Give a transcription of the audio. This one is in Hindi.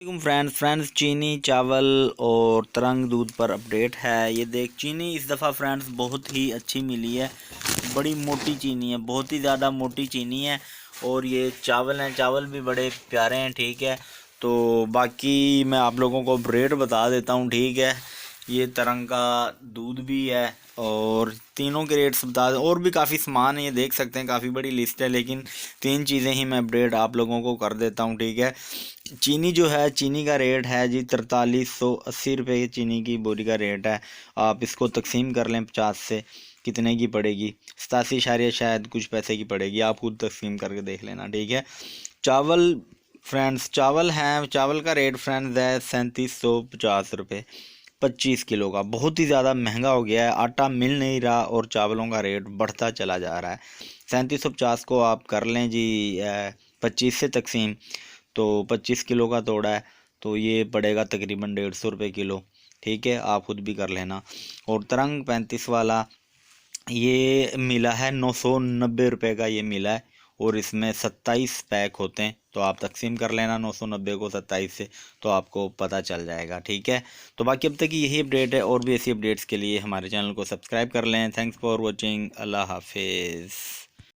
फ्रेंड्स चीनी चावल और तरंग दूध पर अपडेट है। ये देख चीनी इस दफ़ा फ्रेंड्स बहुत ही अच्छी मिली है। बड़ी मोटी चीनी है, बहुत ही ज़्यादा मोटी चीनी है। और ये चावल हैं, चावल भी बड़े प्यारे हैं। ठीक है, तो बाकी मैं आप लोगों को रेट बता देता हूँ। ठीक है, ये तरंग का दूध भी है और तीनों के रेट्स बता दें। और भी काफ़ी सामान है, ये देख सकते हैं, काफ़ी बड़ी लिस्ट है, लेकिन तीन चीज़ें ही मैं अपडेट आप लोगों को कर देता हूँ। ठीक है, चीनी जो है, चीनी का रेट है जी 4380 रुपये की चीनी की बोरी का रेट है। आप इसको तकसीम कर लें 50 से, कितने की पड़ेगी? 87 इशारिया शायद कुछ पैसे की पड़ेगी, आप खुद तकसीम करके देख लेना। ठीक है, चावल फ्रेंड्स, चावल हैं, चावल का रेट फ्रेंड्स है 3750 रुपये 25 किलो का। बहुत ही ज़्यादा महंगा हो गया है, आटा मिल नहीं रहा और चावलों का रेट बढ़ता चला जा रहा है। 3750 को आप कर लें जी 25 से तकसीम, तो 25 किलो का तोड़ा है, तो ये पड़ेगा तकरीबन 150 रुपये किलो। ठीक है, आप खुद भी कर लेना। और तरंग 35 वाला ये मिला है 990 रुपये का, ये मिला है। और इसमें 27 पैक होते हैं, तो आप तकसीम कर लेना 990 को 27 से, तो आपको पता चल जाएगा। ठीक है, तो बाकी अब तक की यही अपडेट है। और भी ऐसी अपडेट्स के लिए हमारे चैनल को सब्सक्राइब कर लें। Thanks for watching. अल्लाह हाफिज़।